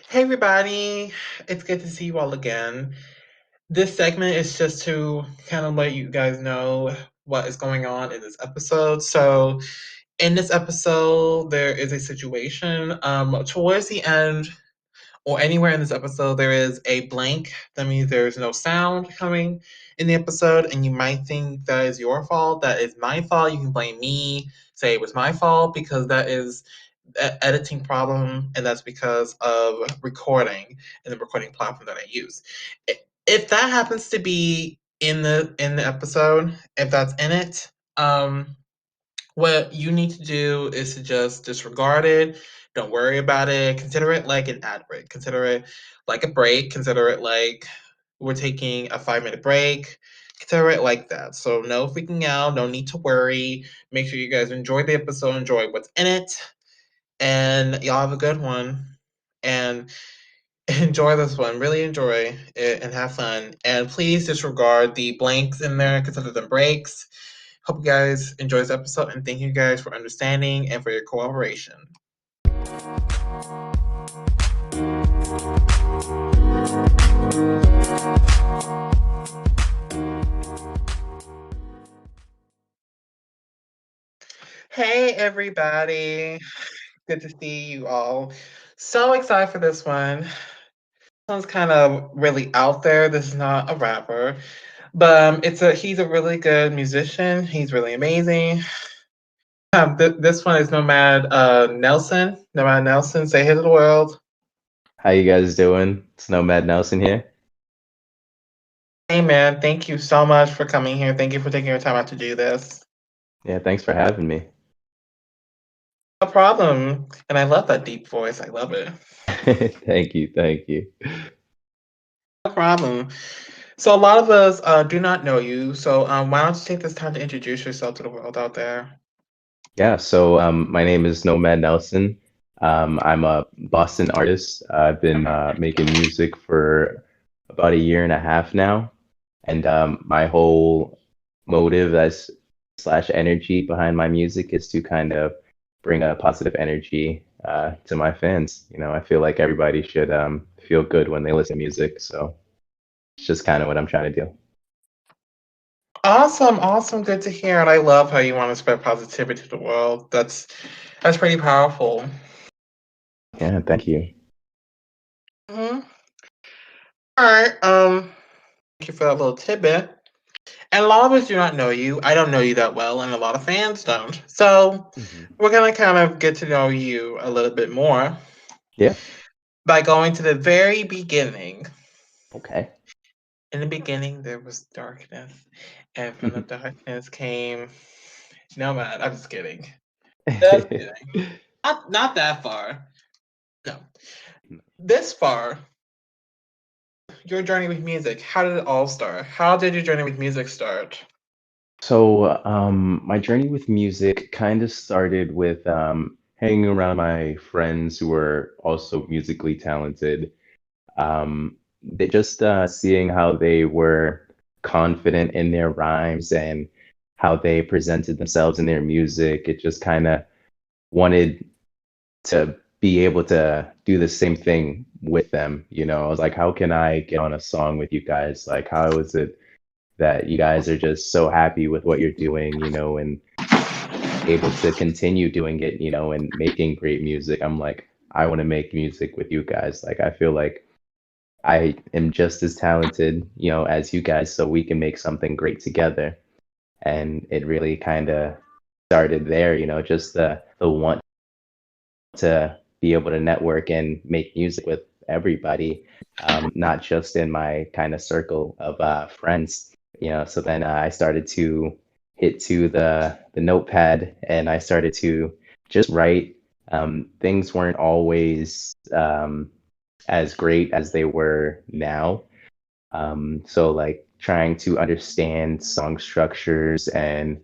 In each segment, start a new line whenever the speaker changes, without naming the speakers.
Hey everybody, it's good to see you all again. This segment is just to kind of let you guys know what is going on in this episode. So, in this episode, there is a situation. Towards the end, or anywhere in this episode, there is a blank. That means there's no sound coming in the episode, and you might think that is your fault. That is my fault. You can blame me, say it was my fault, because that is an editing problem, and that's because of recording and the recording platform that I use. If that happens to be in the episode, if that's in it, what you need to do is to just disregard it. Don't worry about it. Consider it like an ad break. Consider it like a break. Consider it like we're taking a 5 minute break. Consider it like that. So, no freaking out. No need to worry. Make sure you guys enjoy the episode, enjoy what's in it, and y'all have a good one. And enjoy this one. Really enjoy it and have fun. And please disregard the blanks in there, consider them breaks. Hope you guys enjoy this episode and thank you guys for understanding and for your cooperation. Hey, everybody. Good to see you all. So excited for this one. This one's kind of really out there. This is not a rapper, but he's a really good musician. He's really amazing. This one is Nomad Nelson. Nomad Nelson, say hey to the world.
How you guys doing? It's Nomad N3lson here.
Hey man, thank you so much for coming here. Thank you for taking your time out to do this.
Yeah, thanks for having me.
No problem. And I love that deep voice. I love it.
Thank you, thank you.
No problem. So a lot of us do not know you. So why don't you take this time to introduce yourself to the world out there?
Yeah, so my name is Nomad N3lson. I'm a Boston artist. I've been making music for about a year and a half now, and my whole motive as slash energy behind my music is to kind of bring a positive energy to my fans. You know, I feel like everybody should feel good when they listen to music, so it's just kind of what I'm trying to do.
Awesome, awesome, good to hear. And I love how you want to spread positivity to the world. That's pretty powerful.
Yeah, thank you.
Hmm. All right. Thank you for that little tidbit. And a lot of us do not know you. I don't know you that well, and a lot of fans don't. So
Mhm.
we're gonna kind of get to know you a little bit more
Yeah.
by going to the very beginning.
Okay.
In the beginning, there was darkness, and from the darkness came. No, man, I'm just kidding. Just kidding. Not that far. No, this far. Your journey with music. How did it all start? How did your journey with music start?
So, my journey with music kind of started with hanging around my friends who were also musically talented. They just seeing how they were confident in their rhymes and how they presented themselves in their music. It just kind of wanted to be able to do the same thing with them. You know, I was like, how can I get on a song with you guys? Like, how is it that you guys are just so happy with what you're doing, you know, and able to continue doing it, you know, and making great music? I'm like, I want to make music with you guys. Like, I feel like I am just as talented, you know, as you guys, so we can make something great together. And it really kind of started there, you know, just the want to be able to network and make music with everybody, not just in my kind of circle of friends. You know, so then I started to hit to the notepad and I started to just write. Things weren't always as great as they were now. So like trying to understand song structures and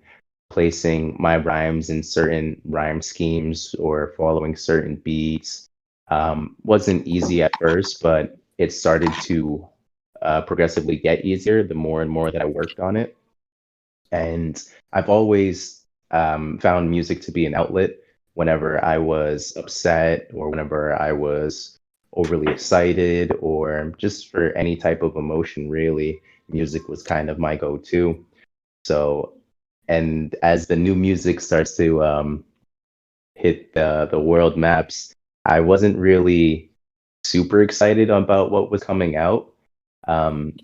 placing my rhymes in certain rhyme schemes or following certain beats wasn't easy at first, but it started to progressively get easier the more and more that I worked on it. And I've always found music to be an outlet whenever I was upset or whenever I was overly excited or just for any type of emotion, really, music was kind of my go-to. So, and as the new music starts to hit the world maps, I wasn't really super excited about what was coming out.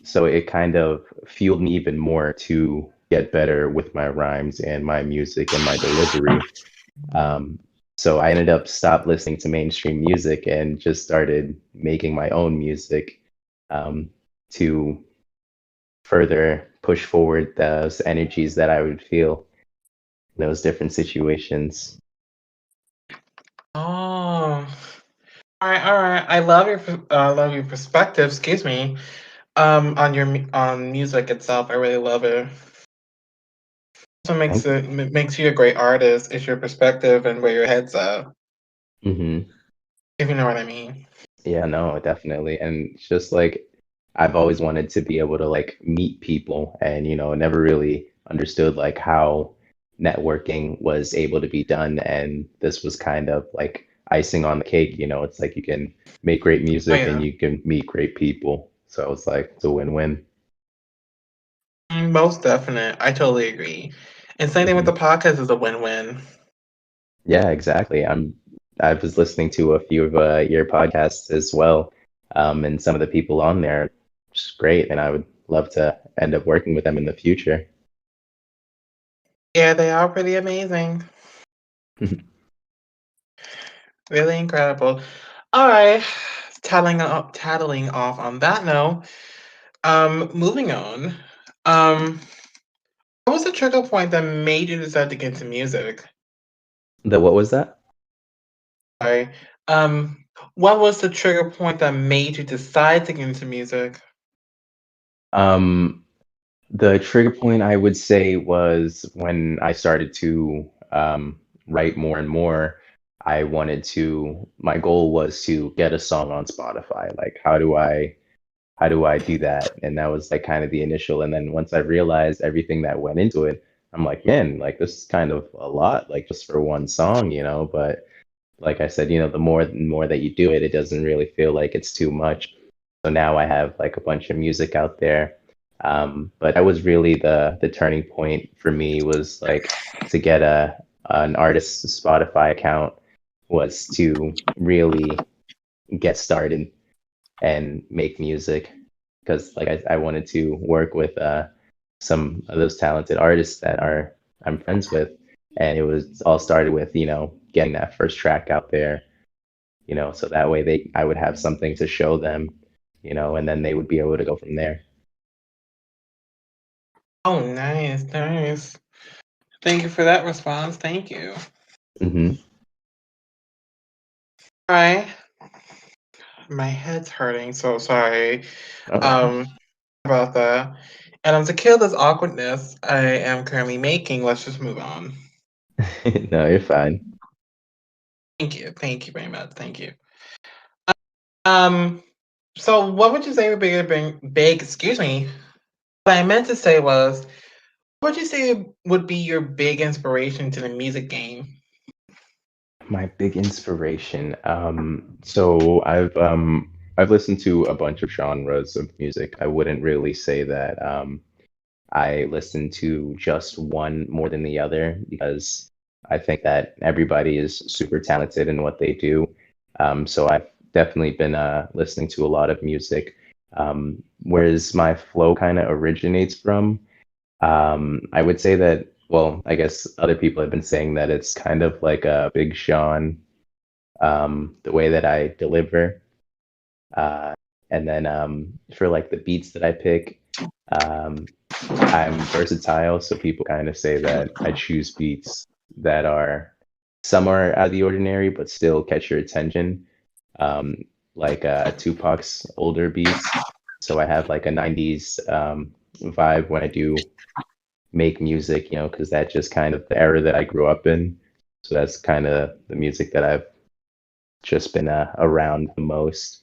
So it kind of fueled me even more to get better with my rhymes and my music and my delivery. Um, so I ended up stopped listening to mainstream music and just started making my own music um, to further push forward those energies that I would feel in those different situations.
Oh, all right, all right. I love your perspective. Excuse me. On on music itself, I really love it. What makes
Thank you.
makes you a great artist is your perspective and where your head's at.
Hmm.
If you know what I mean.
Yeah, no, definitely. And it's just like I've always wanted to be able to like meet people and, never really understood like how networking was able to be done. And this was kind of like icing on the cake, it's like you can make great
Oh
music and
yeah,
you can meet great people. So it's like it's a win-win.
most definite. I totally agree. And same thing with the
Hmm.
podcast is a win-win.
Yeah, exactly. I was listening to a few of your podcasts as well, and some of the people on there, are just great, and I would love to end up working with them in the future.
Yeah, they are pretty amazing. Really incredible. All right, tattling off on that note. Moving on. Um, what was the trigger point that made you decide to get into music?
The what was that?
Sorry. Um, what was the trigger point that made you decide to get into music?
Um, the trigger point I would say was when I started to write more and more. My goal was to get a song on Spotify. Like, how do I do that? And that was like kind of the initial. And then once I realized everything that went into it, I'm like, man, like this is kind of a lot, like just for one song, But like I said, the more and more that you do it, it doesn't really feel like it's too much. So now I have like a bunch of music out there. But that was really the turning point for me was like to get a an artist's Spotify account was to really get started and make music because like I wanted to work with some of those talented artists that are I'm friends with, and it was all started with getting that first track out there, so that way they I would have something to show them, and then they would be able to go from there.
Oh, nice, nice. Thank you for that response. Thank you.
Hmm.
All right, my head's hurting, so sorry.
Oh,
Um, about that. And to kill this awkwardness I am currently making, let's just move on.
no, you're fine.
Thank you very much. Thank you. Um, so what would you say would be your excuse me. What I meant to say was, what would you say would be your big inspiration to the music game?
My big inspiration. So I've listened to a bunch of genres of music. I wouldn't really say that I listen to just one more than the other because I think that everybody is super talented in what they do. So I've definitely been listening to a lot of music. Whereas my flow kind of originates from, I would say that, well, I guess other people have been saying that it's kind of like a Big Sean, the way that I deliver. Uh, and then for like the beats that I pick, um, I'm versatile, so people kind of say that I choose beats that are some are out of the ordinary, but still catch your attention, um, like Tupac's older beats. So I have like a 90s vibe when I do make music, because that's just kind of the era that I grew up in. So that's kind of the music that I've just been around the most,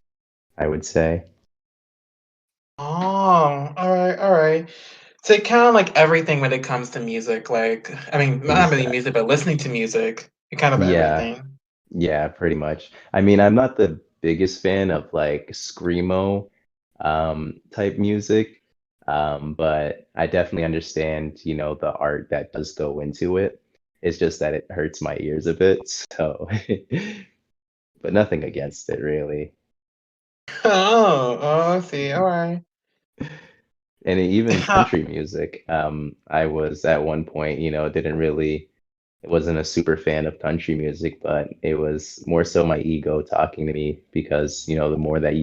I would say.
Oh, all right, all right. So kind of like everything when it comes to music, like I mean, not really music,
Exactly.
but listening to music, kind of
Yeah.
everything.
Yeah, pretty much. I mean, I'm not the biggest fan of like screamo type music. But I definitely understand, the art that does go into it. It's just that it hurts my ears a bit. So, but nothing against it really.
I see. All right.
And even country music. I was at one point, didn't really, wasn't a super fan of country music, but it was more so my ego talking to me because, the more that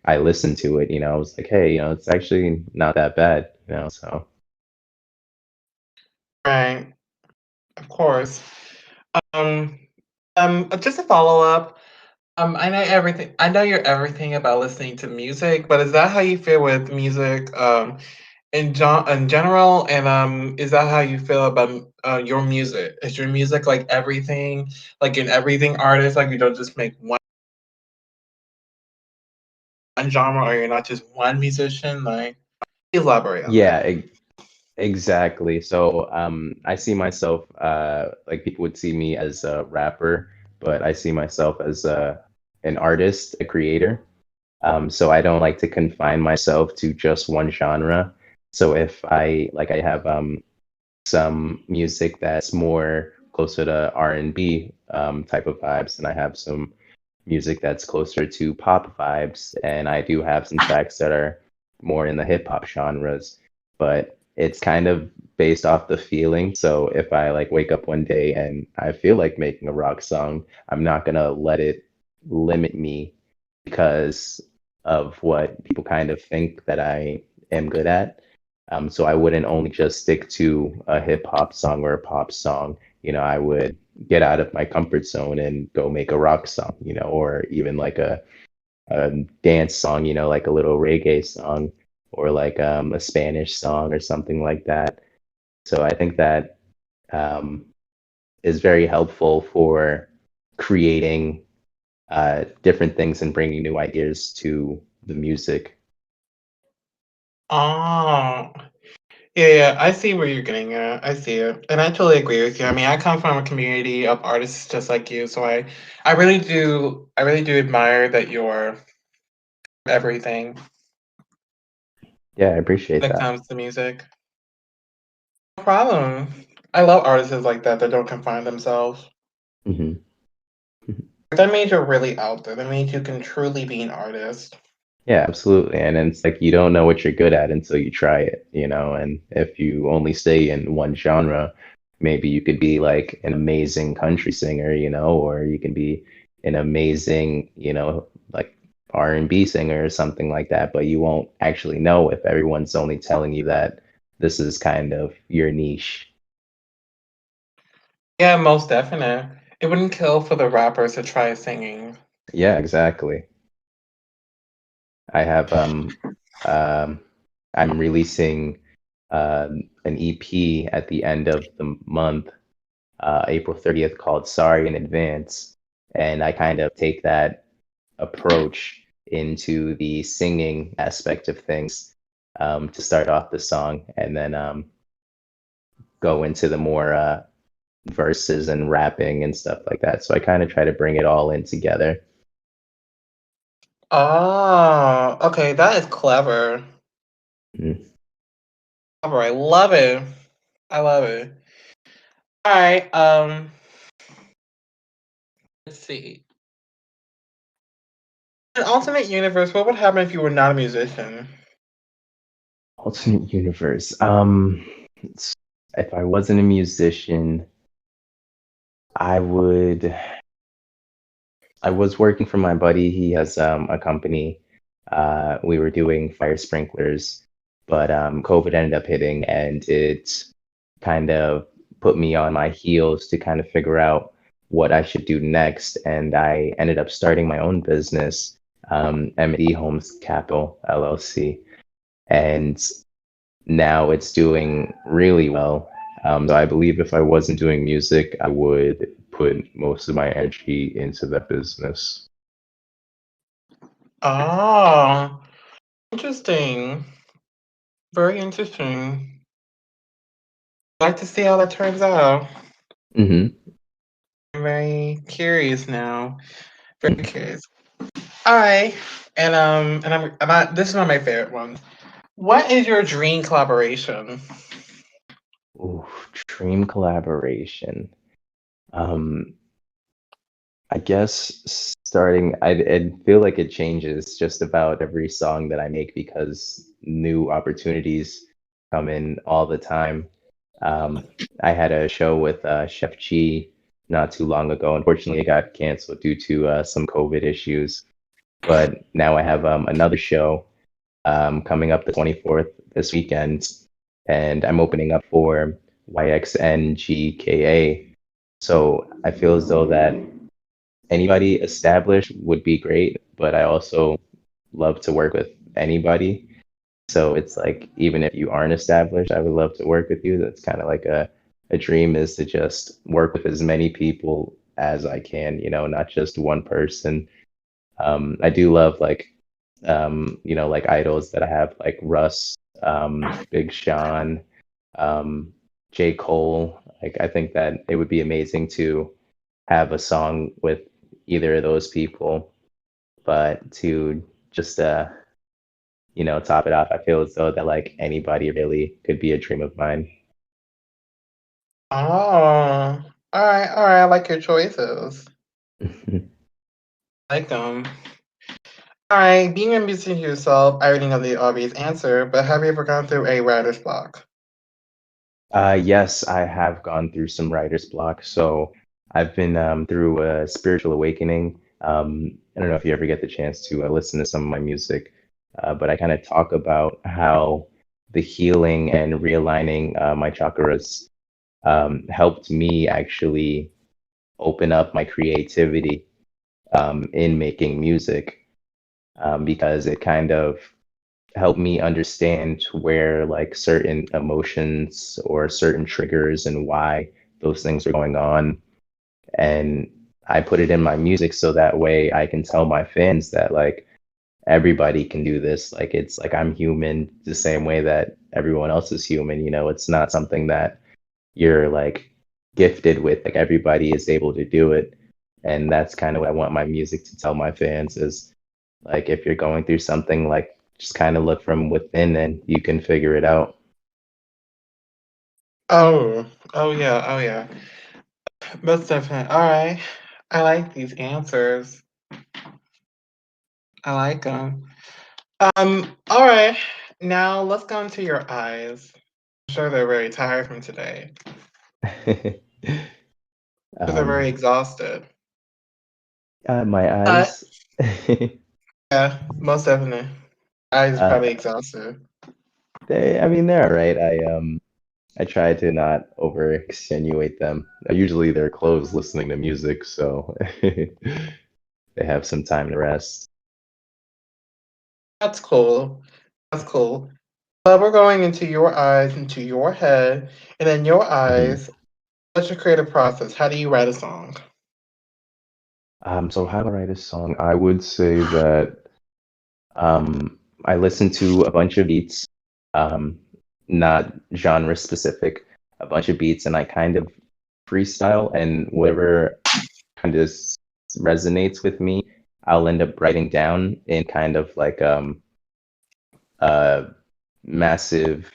I listened to it, I was like, hey, it's actually not that bad, so
Right. Of course. Um, just a follow up. I know everything. I know you're everything about listening to music, but is that how you feel with music, in general? And is that how you feel about your music? Is your music like everything, like in everything artist? Like you don't just make one genre, or you're not just one musician? Like, elaborate on that.
yeah, exactly. So I see myself like people would see me as a rapper, but I see myself as an artist, a creator. So I don't like to confine myself to just one genre. So if I have some music that's more closer to R&B type of vibes, and I have some music that's closer to pop vibes, and I do have some tracks that are more in the hip hop genres, but it's kind of based off the feeling. So if I like wake up one day and I feel like making a rock song, I'm not gonna let it limit me because of what people kind of think that I am good at. So I wouldn't only just stick to a hip hop song or a pop song. I would get out of my comfort zone and go make a rock song, or even like a dance song, like a little reggae song or like a Spanish song or something like that. So I think that um, is very helpful for creating different things and bringing new ideas to the music.
Oh, yeah, yeah. I see where you're getting at. I see it, and I totally agree with you. I mean, I come from a community of artists just like you, so I really do admire that you're everything
Yeah, I appreciate
when it
that.
comes to music. No problem. I love artists like that that don't confine themselves.
hmm
That means you're really out there. That means you can truly be an artist.
Yeah, absolutely. And it's like you don't know what you're good at until you try it, and if you only stay in one genre, maybe you could be like an amazing country singer, or you can be an amazing, like R&B singer or something like that, but you won't actually know if everyone's only telling you that this is kind of your niche.
Yeah, most definite. It wouldn't kill for the rappers to try singing.
Yeah, exactly. I have um I'm releasing an EP at the end of the month, April 30th, called Sorry in Advance. And I kind of take that approach into the singing aspect of things to start off the song and then go into the more verses and rapping and stuff like that. So I kind of try to bring it all in together.
Oh, okay, that is clever.
Mm.
Clever. I love it. I love it. All right. Let's see. In an alternate universe, what would happen if you were not a musician?
Alternate universe. If I wasn't a musician, I would. I was working for my buddy. He has a company. We were doing fire sprinklers, but COVID ended up hitting, and it kind of put me on my heels to kind of figure out what I should do next. And I ended up starting my own business, M&E Homes Capital LLC, and now it's doing really well. So I believe if I wasn't doing music, I would put most of my energy into that business.
Oh, interesting. Very interesting. I'd like to see how that turns out.
hmm
I'm very curious now. Very curious. All right, this is one of my favorite ones. What is your dream collaboration?
Ooh, dream collaboration. Um, I guess I feel like it changes just about every song that I make because new opportunities come in all the time. I had a show with Chef Chi not too long ago. Unfortunately, it got canceled due to some COVID issues. But now I have another show coming up the 24th this weekend, and I'm opening up for YXNGKA. So I feel as though that anybody established would be great, but I also love to work with anybody. So it's like even if you aren't established, I would love to work with you. That's kind of like a dream is to just work with as many people as I can, not just one person. I do love like like idols that I have like Russ, Big Sean, um, J. Cole. Like I think that it would be amazing to have a song with either of those people, but to just top it off, I feel as though that like anybody really could be a dream of mine.
Oh, all right. I like your choices. I like them. All right, being a musician yourself, I already know the obvious answer, but have you ever gone through a writer's block?
Yes, I have gone through some writer's block. So I've been through a spiritual awakening. I don't know if you ever get the chance to listen to some of my music, but I kind of talk about how the healing and realigning my chakras helped me actually open up my creativity in making music because it kind of helped me understand where like certain emotions or certain triggers and why those things are going on. And I put it in my music so that way I can tell my fans that like everybody can do this. Like it's like I'm human the same way that everyone else is human. It's not something that you're like gifted with. Like everybody is able to do it. And that's kind of what I want my music to tell my fans is like if you're going through something, like just kind of look from within and you can figure it out.
Oh, oh yeah. Most definitely. All right. I like these answers. I like them. All right. Now let's go into your eyes. I'm sure they're very tired from today. Because they're very
um,
exhausted.
my
But
eyes.
yeah, most definitely. Eyes
uh,
probably exhausted.
I mean, they're all right. I try to not over extenuate them. Usually they're closed listening to music, so they have some time to rest.
That's cool. That's cool. But we're going into your eyes, into your head, and then your
Mhm.
eyes. What's your creative process? How do you write a song?
So how to write a song? I would say that I listen to a bunch of beats, um, not genre specific, a bunch of beats, and I kind of freestyle, and whatever kind of resonates with me, I'll end up writing down in kind of like a massive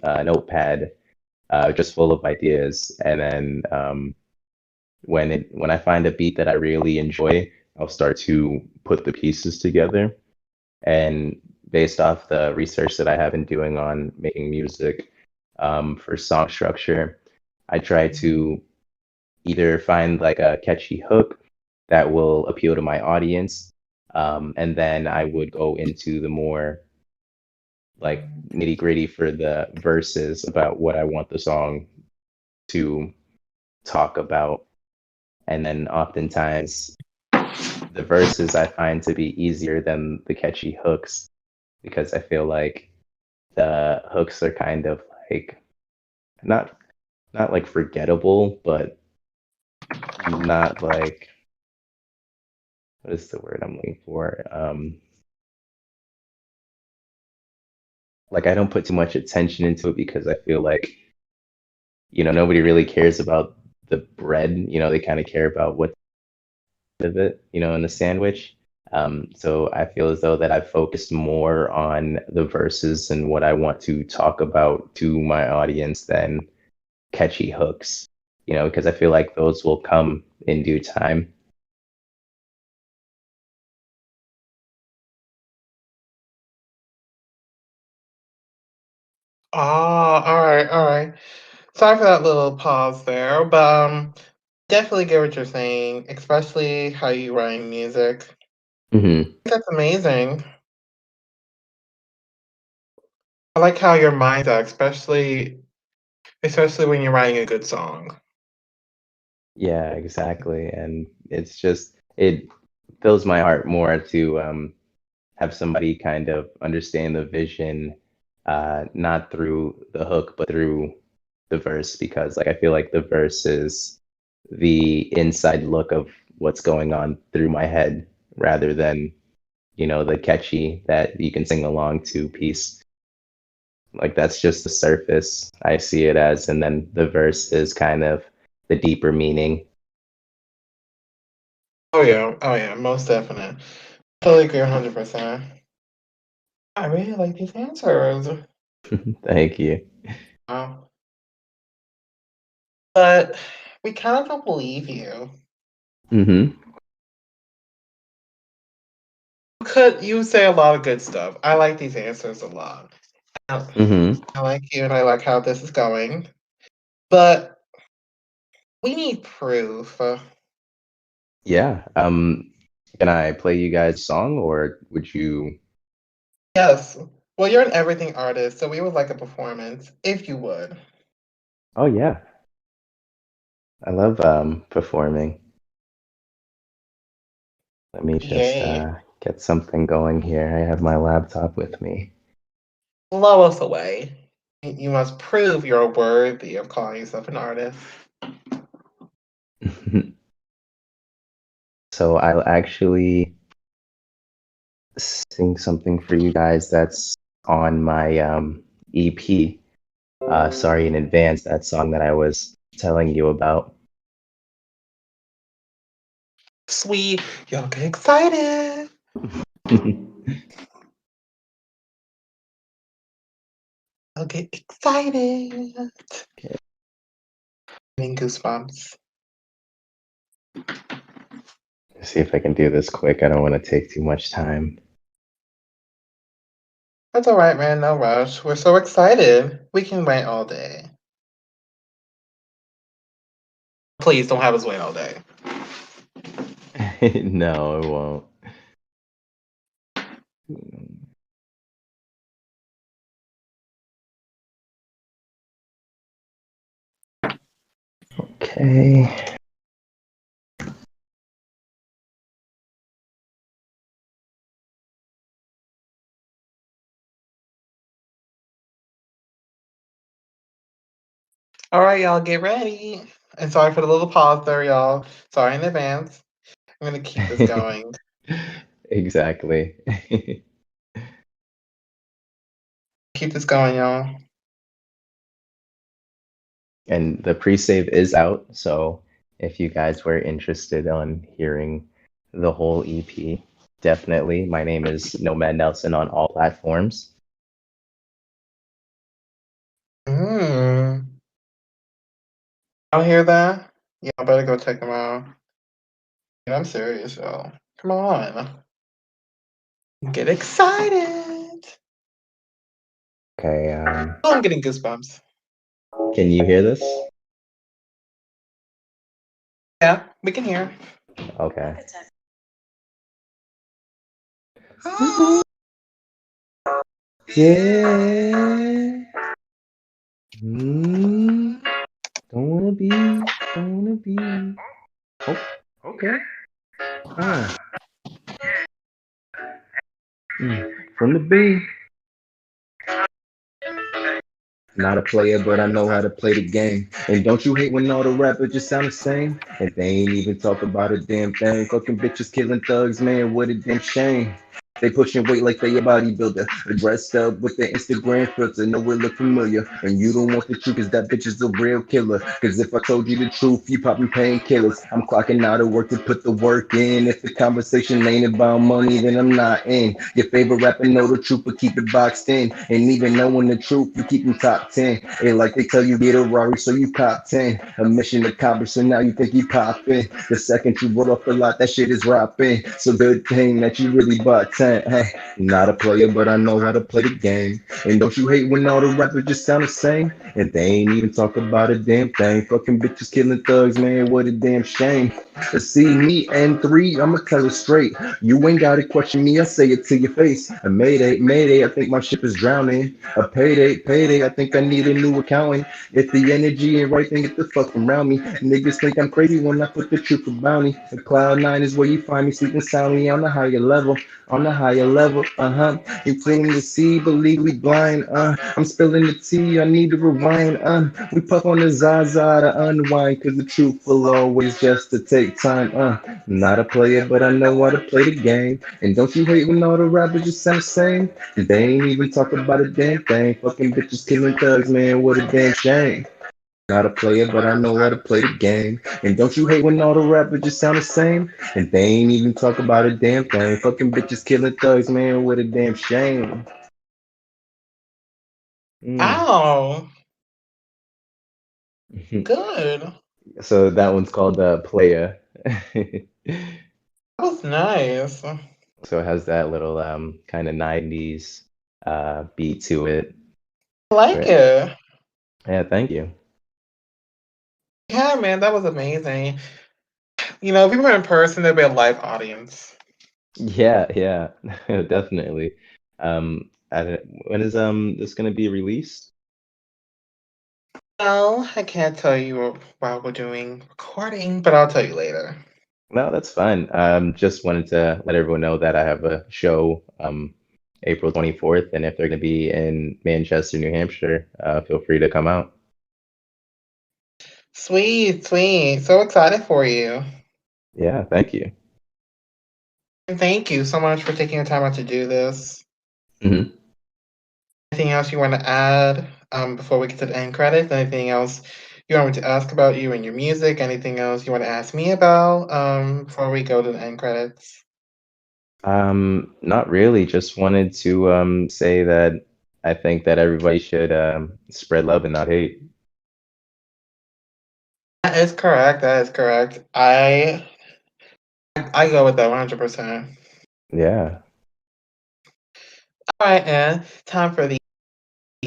notepad, just full of ideas, and then when I find a beat that I really enjoy, I'll start to put the pieces together. And based off the research that I have been doing on making music for song structure, I try to either find like a catchy hook that will appeal to my audience, and then I would go into the more like nitty gritty for the verses about what I want the song to talk about. And then oftentimes the verses I find to be easier than the catchy hooks because I feel like the hooks are kind of like not not like forgettable, but not like what is the word I'm looking for? Like I don't put too much attention into it because I feel like nobody really cares about the bread. They kind of care about what's of it, in the sandwich. So I feel as though that I've focused more on the verses and what I want to talk about to my audience than catchy hooks, because I feel like those will come in due time.
Ah, all right, all right. Sorry for that little pause there, but definitely get what you're saying, especially how you write music.
Hmm.
That's amazing. I like how your mind's at, especially when you're writing a good song.
Yeah, exactly. And it fills my heart more to have somebody kind of understand the vision, not through the hook, but through the verse, because like I feel like the verse is the inside look of what's going on through my head rather than, the catchy that you can sing along to piece. Like that's just the surface I see it as, and then the verse is kind of the deeper meaning.
Oh yeah, most definite. Totally agree 100%. I really like these answers.
Thank you.
Wow. But we kind of don't believe you.
Hmm.
Could you say a lot of good stuff? I like these answers a lot. I
Hmm.
I like you and I like how this is going. But we need proof.
Yeah. Can I play you guys a song, or would you?
Yes. Well, you're an everything artist, so we would like a performance, if you would.
Oh yeah, I love performing. Let me just
Yay.
get something going here. I have my laptop with me.
Blow us away. You must prove you're worthy of calling yourself an artist.
So I'll actually sing something for you guys that's on my EP. Sorry in advance, that song that I was telling you about.
Sweet. Y'all get excited. Y'all get excited. Getting goosebumps.
See if I can do this quick. I don't want to take too much time.
That's all right, man. No rush. We're so excited. We can wait all day. Please don't have us wait all day.
No, it won't. Okay.
All right, y'all, get ready. And sorry for the little pause there, y'all. Sorry in advance. I'm gonna keep this going.
Exactly.
Keep this going, y'all.
And the pre-save is out, so if you guys were interested on hearing the whole EP, definitely. My name is Nomad Nelson on all platforms.
Mm. Y'all hear that? Y'all better go check them out. And I'm serious, y'all. Come on. Get excited.
Okay,
Oh, I'm getting goosebumps.
can you hear this?
Yeah, we can hear.
Okay. Yeah. Mm, don't wanna be. Oh, okay. Ah, from the B. Not a player, but I know how to play the game. And don't you hate when all the rappers just sound the same? And they ain't even talk about a damn thing. Fucking bitches killing thugs, man, what a damn shame. They pushing weight like they a bodybuilder. Dressed up with the Instagram filter, know it look familiar. And you don't want the truth, cause that bitch is a real killer. Cause if I told you the truth, you popping painkillers. I'm clocking out of work to put the work in. If the conversation ain't about money, then I'm not in. Your favorite rapper know the truth, but keep it boxed in. And even knowing the truth, you keep them top 10. Ain't like they tell you get a Rari, so you cop 10. A mission accomplished, so now you think you poppin'. The second you roll off the lot, that shit is ropping. So good thing that you really bought 10. Hey, not a player, but I know how to play the game. And don't you hate when all the rappers just sound the same? And they ain't even talk about a damn thing. Fucking bitches killing thugs, man, what a damn shame. See me and three, I'ma tell it straight. You ain't gotta question me, I say it to your face. A mayday, mayday, I think my ship is drowning. A payday, payday, I think I need a new accountant. If the energy ain't right, then get the fuck around me. Niggas think I'm crazy when I put the truth about me. The cloud nine is where you find me sleeping soundly on the higher level. On the higher level, uh-huh. You claim to see, but legally blind, I'm spilling the tea, I need to rewind, We puff on the Zaza to unwind, cause the truth will always just to take time, Not a player, but I know how to play the game. And don't you hate when all the rappers just sound the same? They ain't even talk about a damn thing. Fucking bitches killing thugs, man, what a damn shame. Not a player, but I know how to play the game. And don't you hate when all the rappers just sound the same? And they ain't even talk about a damn thing. Fucking bitches killing thugs, man, what a damn shame. Mm.
Ow. Good.
So that one's called Playa.
That was nice. I
So it has that little kind of 90s beat to it.
like
Right.
it.
Yeah, thank you.
Yeah, man, that was amazing. If we were in person, there'd be a live audience.
Yeah, yeah, definitely. When is this gonna be released?
Well, I can't tell you while we're doing recording, but I'll tell you later.
No, that's fine. Just wanted to let everyone know that I have a show April 24th, and if they're gonna be in Manchester, New Hampshire, feel free to come out.
Sweet, sweet. So excited for you.
Yeah, thank you.
And thank you so much for taking the time out to do this.
Hmm.
Anything else you want to add before we get to the end credits? Anything else you want me to ask about you and your music? Anything else you want to ask me about before we go to the end credits?
Not really. Just wanted to say that I think that everybody should spread love and not hate.
That is correct. That is correct. I go with that 100%.
Yeah.
All right, and time for the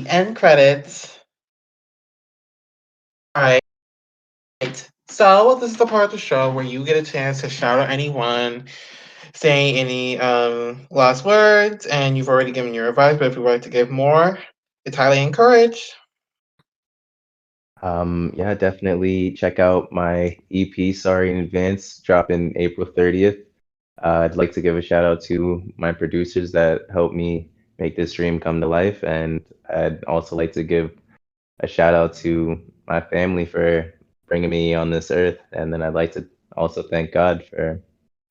end credits. All right. So this is the part of the show where you get a chance to shout out anyone, say any last words, and you've already given your advice, but if you'd like to give more, it's highly encouraged.
Yeah, definitely check out my EP, Sorry in Advance, dropping April 30th. I'd like to give a shout out to my producers that helped me make this dream come to life. And I'd also like to give a shout out to my family for bringing me on this earth. And then I'd like to also thank God for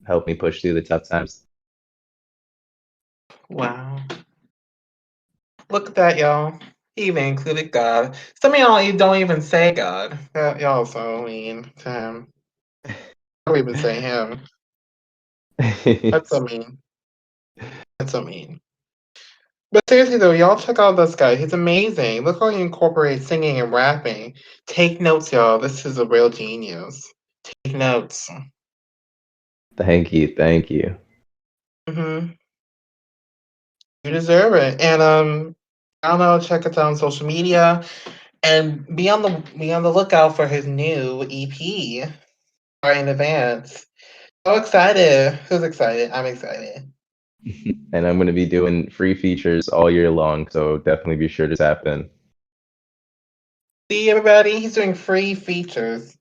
helping me push through the tough times.
Wow. Look at that, y'all. He even included God. Some of y'all don't even say God. Y'all so mean to him. I don't even say him. That's so mean. That's so mean. But seriously though, y'all check out this guy. He's amazing. Look how he incorporates singing and rapping. Take notes, y'all. This is a real genius. Take notes.
Thank you. Thank you.
Hmm. You deserve it. And I don't know, check us out on social media and be on the lookout for his new EP right in advance. So excited. Who's excited? I'm excited.
And I'm going to be doing free features all year long. So definitely be sure to tap in.
See everybody, he's doing free features.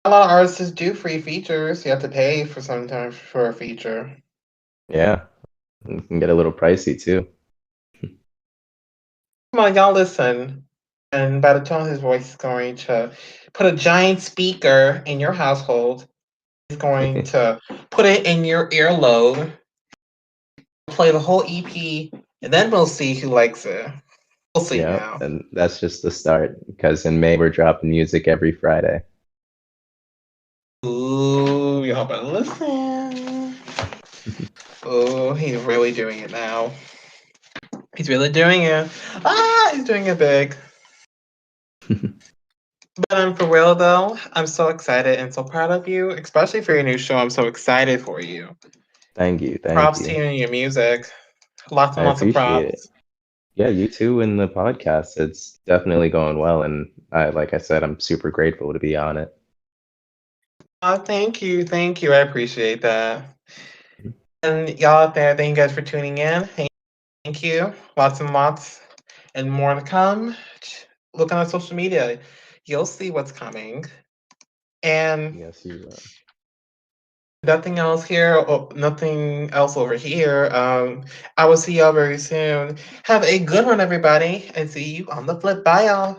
A lot of artists do free features. You have to pay for sometimes for a feature.
Yeah. It can get a little pricey too.
Come on, y'all listen. And by the tone his voice is going to put a giant speaker in your household. He's going to put it in your earlobe, play the whole EP, and then we'll see who likes it. We'll see
Yeah,
now.
and that's just the start because in May we're dropping music every Friday.
Ooh, y'all better listen. Oh, he's really doing it now. He's really doing it. Ah, he's doing it big. But for real though, I'm so excited and so proud of you, especially for your new show. I'm so excited for you.
Thank you, thank
Props to
you.
you and your music. Lots
I
and lots of
appreciate it.
props.
Yeah, you too in the podcast. It's definitely going well, and like I said, I'm super grateful to be on it.
Oh, thank you. Thank you. I appreciate that. And y'all out there, thank you guys for tuning in. Thank you. Lots and lots and more to come. Look on our social media. You'll see what's coming. And
Yes, you will.
nothing else here, nothing else over here. I will see y'all very soon. Have a good one, everybody, and see you on the flip. Bye, y'all.